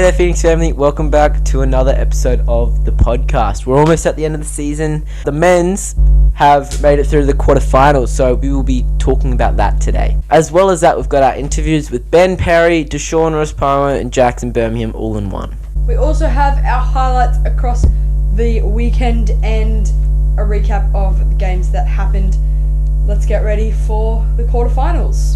there, Phoenix family. Welcome back to another episode of the podcast. We're almost at the end of the season. The men's have made it through the quarterfinals, so we will be talking about that today. As well as that, we've got our interviews with Ben Perry, Deshawn Ross-Paiwan, and Jackson Birmingham all in one. We also have our highlights across the weekend and a recap of the games that happened. Let's get ready for the quarterfinals.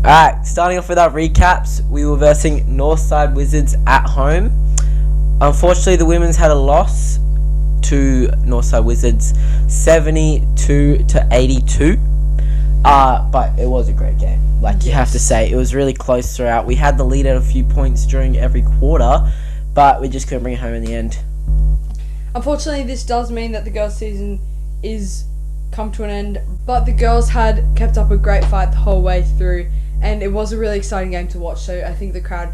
Alright, starting off with our recaps, we were versing Northside Wizards at home. Unfortunately, the women's had a loss to Northside Wizards 72-82. But it was a great game. You have to say, it was really close throughout. We had the lead at a few points during every quarter, but we just couldn't bring it home in the end. Unfortunately, this does mean that the girls' season is come to an end, but the girls had kept up a great fight the whole way through, and it was a really exciting game to watch, so I think the crowd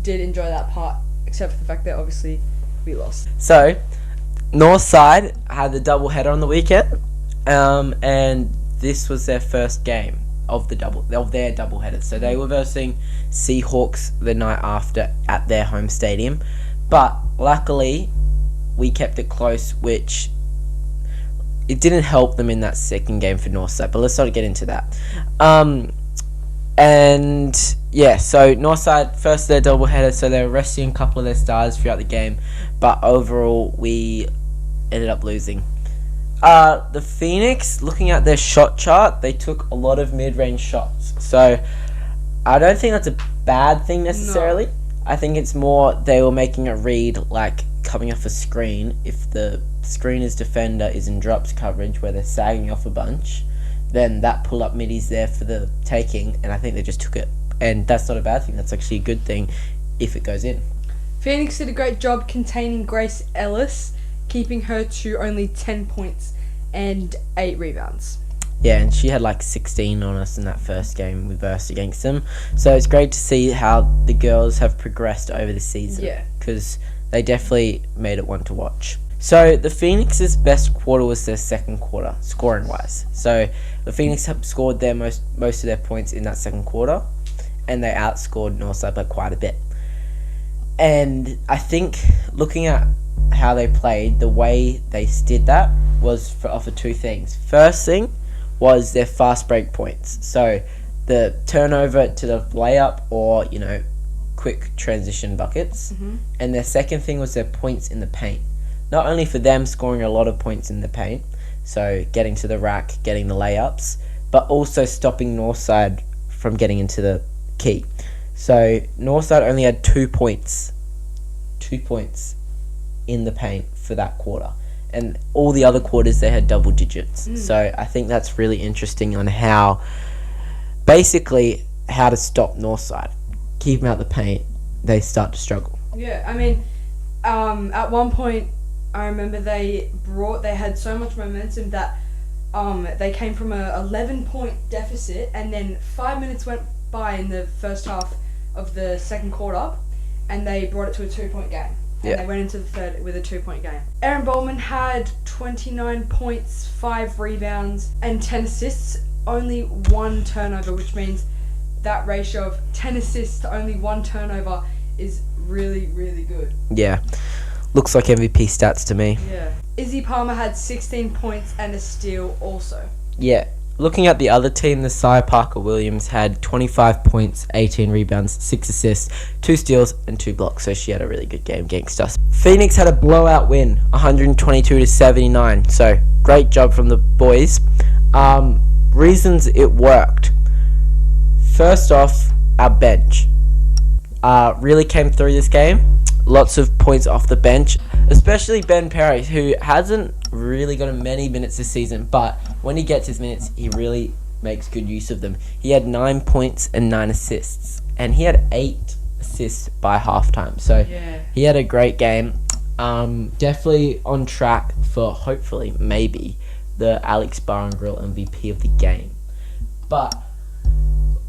did enjoy that part, except for the fact that obviously we lost. So, Northside had the doubleheader on the weekend, and this was their first game of their doubleheader. So they were versing Seahawks the night after at their home stadium, but luckily we kept it close, which it didn't help them in that second game for Northside, but let's not get into that. So Northside first their doubleheader, so they were resting a couple of their stars throughout the game, but overall we ended up losing. The Phoenix, looking at their shot chart, they took a lot of mid-range shots, so I don't think that's a bad thing necessarily. No. I think it's more they were making a read, coming off a screen. If the screener's defender is in drops coverage where they're sagging off a bunch, then that pull-up middy's there for the taking, and I think they just took it. And that's not a bad thing. That's actually a good thing if it goes in. Phoenix did a great job containing Grace Ellis, keeping her to only 10 points and 8 rebounds. Yeah, and she had 16 on us in that first game we versed against them. So it's great to see how the girls have progressed over the season. Yeah. Because they definitely made it one to watch. So the Phoenix's best quarter was their second quarter, scoring wise. So the Phoenix have scored their most of their points in that second quarter, and they outscored Northside by quite a bit. And I think looking at how they played, the way they did that was off of two things. First thing was their fast break points. So the turnover to the layup or, quick transition buckets. Mm-hmm. And their second thing was their points in the paint. Not only for them scoring a lot of points in the paint, so getting to the rack, getting the layups, but also stopping Northside from getting into the key. So Northside only had 2 points in the paint for that quarter. And all the other quarters, they had double digits. So I think that's really interesting on how to stop Northside. Keep them out the paint, they start to struggle. Yeah, I mean, at one point, I remember they had so much momentum that they came from a 11-point deficit, and then 5 minutes went by in the first half of the second quarter, and they brought it to a 2-point game. And they went into the third with a 2-point game. Erin Bowman had 29 points, 5 rebounds, and 10 assists, only 1 turnover, which means that ratio of 10 assists to only 1 turnover is really, really good. Yeah. Looks like MVP stats to me. Yeah. Izzy Palmer had 16 points and a steal also. Yeah. Looking at the other team, the Cy Parker-Williams had 25 points, 18 rebounds, 6 assists, 2 steals, and 2 blocks, so she had a really good game against us. Phoenix had a blowout win, 122-79, so great job from the boys. Reasons it worked. First off, our bench really came through this game. Lots of points off the bench, especially Ben Perry, who hasn't really gotten many minutes this season, but when he gets his minutes, he really makes good use of them. He had 9 points and 9 assists, and he had 8 assists by halftime, so he had a great game. Definitely on track for hopefully maybe the Alex Bar and Grill MVP of the game. But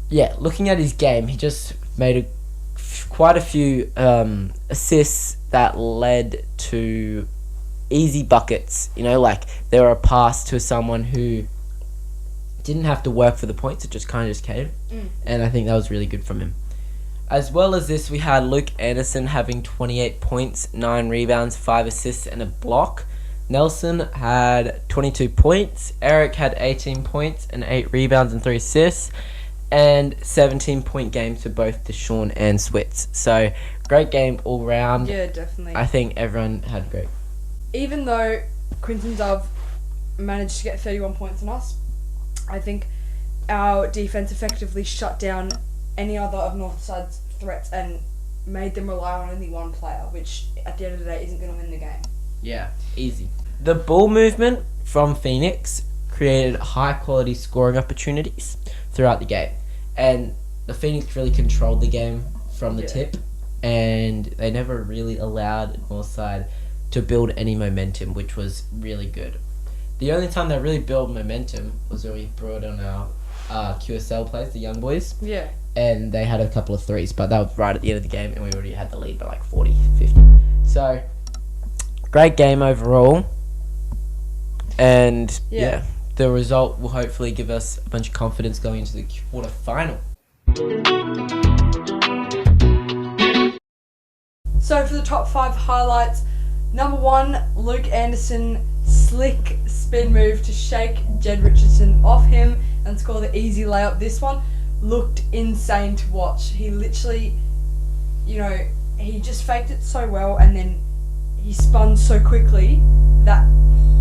yeah, looking at his game, he just made quite a few assists that led to easy buckets. They were a pass to someone who didn't have to work for the points. It just kind of just came. And I think that was really good from him. As well as this, we had Luke Anderson having 28 points, 9 rebounds, 5 assists, and a block. Nelson had 22 points. Eric had 18 points and 8 rebounds and 3 assists. And 17-point games for both Deshawn and Switz. So, great game all round. Yeah, definitely. I think everyone had great. Even though Quinton Dove managed to get 31 points on us, I think our defense effectively shut down any other of Northside's threats and made them rely on only one player, which at the end of the day isn't going to win the game. Yeah, easy. The ball movement from Phoenix created high-quality scoring opportunities throughout the game. And the Phoenix really controlled the game from the tip, and they never really allowed Northside to build any momentum, which was really good. The only time they really built momentum was when we brought on our QSL players, the young boys. Yeah. And they had a couple of threes, but that was right at the end of the game, and we already had the lead by like 40, 50. So, great game overall. And, yeah, the result will hopefully give us a bunch of confidence going into the quarter final. So, for the top 5 highlights, number 1, Luke Anderson, slick spin move to shake Jed Richardson off him and score the easy layup. This one looked insane to watch. He literally, he just faked it so well, and then he spun so quickly that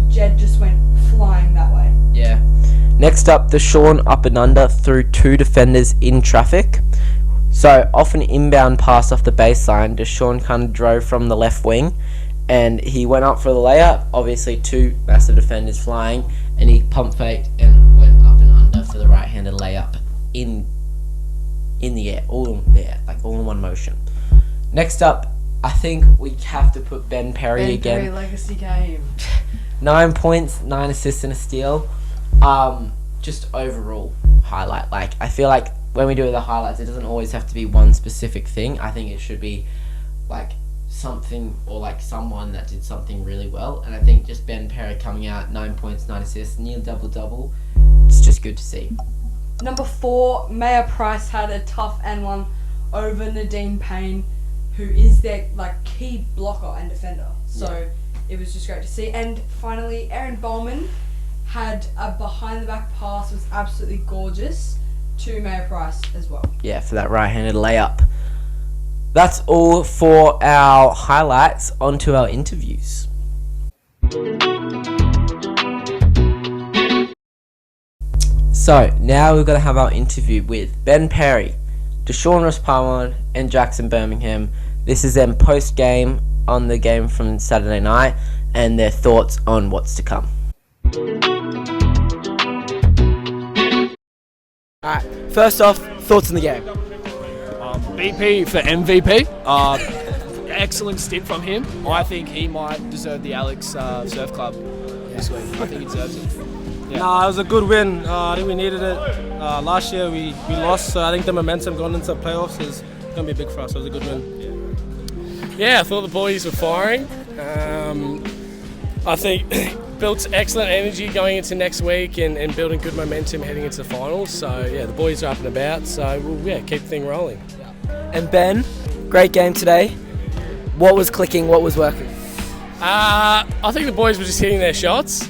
Jed just went flying that way. Yeah. Next up, Deshawn up and under through 2 defenders in traffic. So, off an inbound pass off the baseline, Deshawn kind of drove from the left wing, and he went up for the layup. Obviously, 2 massive defenders flying, and he pump faked and went up and under for the right-handed layup in the air, all there, like all in one motion. Next up, I think we have to put Ben Perry again. Ben Perry legacy game. 9 points, 9 assists and a steal. Just overall highlight. Like, I feel like when we do the highlights, it doesn't always have to be one specific thing. I think it should be like something or like someone that did something really well. And I think just Ben Perry coming out, 9 points, 9 assists, near double-double. It's just good to see. Number 4, Maya Price had a tough N1 over Nadine Payne, who is their key blocker and defender. So it was just great to see. And finally, Erin Bowman had a behind-the-back pass, was absolutely gorgeous, to Maya Price as well. Yeah, for that right-handed layup. That's all for our highlights. On to our interviews. So, now we're going to have our interview with Ben Perry, Deshawn Ross-Paiwan, and Jackson Birmingham. This is them post-game on the game from Saturday night and their thoughts on what's to come. Alright, first off, thoughts on the game. BP for MVP. Excellent stint from him. I think he might deserve the Alex Surf Club this week. I think he deserves it. Yeah. Nah, it was a good win. I think we needed it. Last year we lost, so I think the momentum going into the playoffs is going to be big for us. So it was a good win. Yeah, I thought the boys were firing. I think built excellent energy going into next week and building good momentum heading into the finals. So yeah, the boys are up and about. So we'll keep the thing rolling. And Ben, great game today. What was clicking? What was working? I think the boys were just hitting their shots,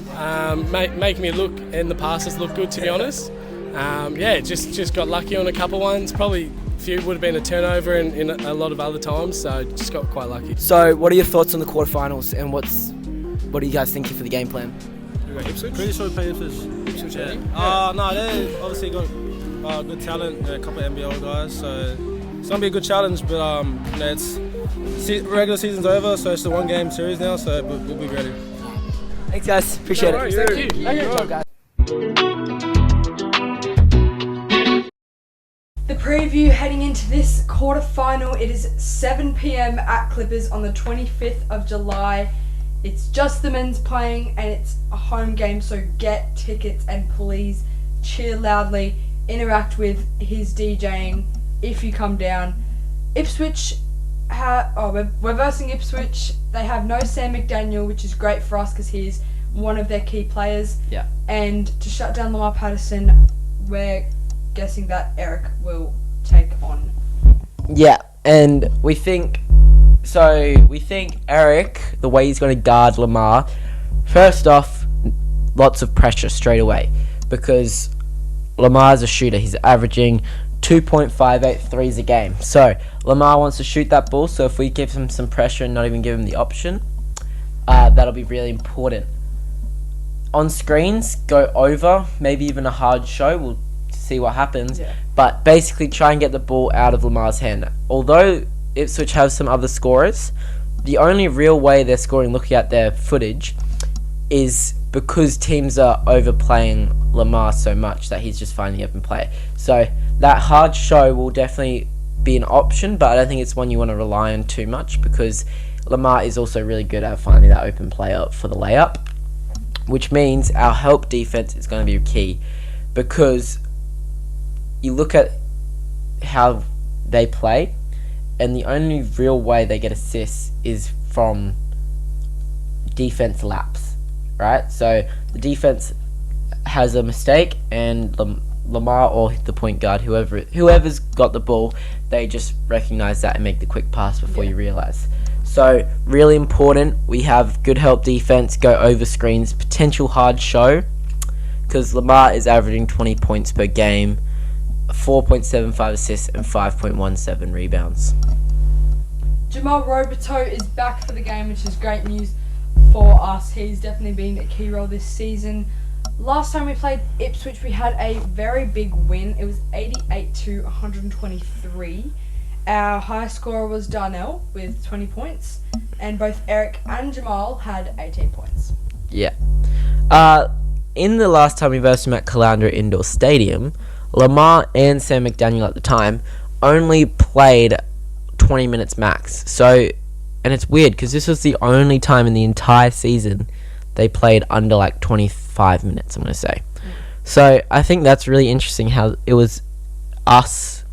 making me look and the passes look good, to be honest. Just got lucky on a couple ones. Probably a few would have been a turnover in a lot of other times, so just got quite lucky. So, what are your thoughts on the quarterfinals, and what are you guys thinking for the game plan? Ipswich? Pretty sure we play Ipswich. Ipswich, yeah. No, they obviously got good talent, a couple of NBL guys, so it's going to be a good challenge, but it's regular season's over, so it's the 1-game series now, so we'll be ready. Thanks, guys. Appreciate it. Thank you. Good job, guys. The preview heading into this quarter-final, it is 7 p.m. at Clippers on the 25th of July. It's just the men's playing, and it's a home game, so get tickets and please cheer loudly, interact with his DJing if you come down. Ipswich, we're versing Ipswich. They have no Sam McDaniel, which is great for us because he's one of their key players. Yeah. And to shut down Lamar Patterson, we're guessing that Eric will take on. Yeah, and we think Eric, the way he's going to guard Lamar, first off, lots of pressure straight away because Lamar's a shooter. He's averaging 2.58 threes a game. So Lamar wants to shoot that ball, so if we give him some pressure and not even give him the option, that'll be really important. On screens, go over, maybe even a hard show. We'll see what happens. Yeah. But basically try and get the ball out of Lamar's hand. Although Ipswich have some other scorers, the only real way they're scoring, looking at their footage, is because teams are overplaying Lamar so much that he's just finding the open play. So that hard show will definitely be an option, but I don't think it's one you want to rely on too much because Lamar is also really good at finding that open player for the layup, which means our help defense is going to be key because you look at how they play and the only real way they get assists is from defense laps, right? So the defense has a mistake and Lamar or the point guard, whoever's got the ball, they just recognize that and make the quick pass before you realize. So really important, we have good help defense, go over screens, potential hard show, because Lamar is averaging 20 points per game, 4.75 assists and 5.17 rebounds. Jamal Roberto is back for the game, which is great news for us. He's definitely been a key role this season. Last time we played Ipswich, we had a very big win. It was 88-123. Our highest scorer was Darnell with 20 points, and both Eric and Jamal had 18 points. Yeah. In the last time we versed him at Caloundra Indoor Stadium, Lamar and Sam McDaniel at the time only played 20 minutes max. So, and it's weird because this was the only time in the entire season they played under like 25 minutes, I'm going to say. So I think that's really interesting how it was us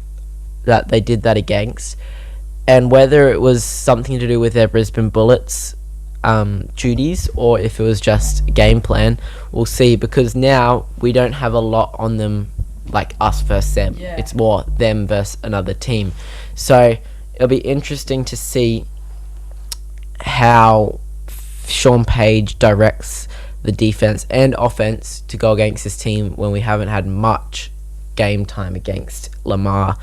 that they did that against, and whether it was something to do with their Brisbane Bullets duties or if it was just a game plan, we'll see, because now we don't have a lot on them like us versus them. It's more them versus another team. So it'll be interesting to see how Sean Page directs the defense and offense to go against this team when we haven't had much game time against Lamar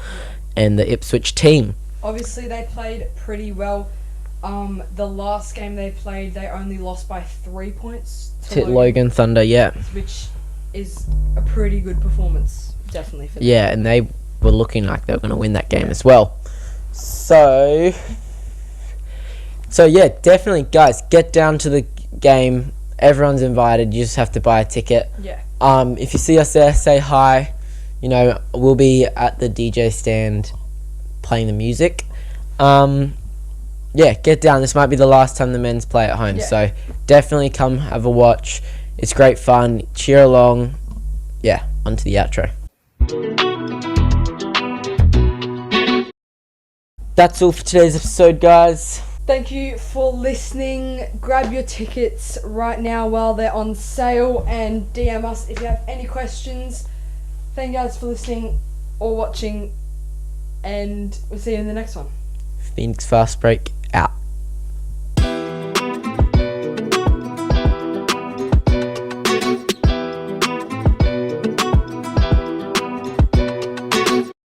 and the Ipswich team. Obviously, they played pretty well. The last game they played, they only lost by 3 points to Logan Thunder, which is a pretty good performance, definitely. For them. Yeah, and they were looking like they were going to win that game as well. So yeah, definitely, guys, get down to the game. Everyone's invited. You just have to buy a ticket. Yeah. If you see us there, say hi. You know, we'll be at the DJ stand playing the music. Yeah, get down. This might be the last time the men's play at home. So definitely come have a watch. It's great fun. Cheer along. Yeah, on to the outro. That's all for today's episode, guys. Thank you for listening. Grab your tickets right now while they're on sale and DM us if you have any questions. Thank you guys for listening or watching, and we'll see you in the next one. Phoenix Fast Break.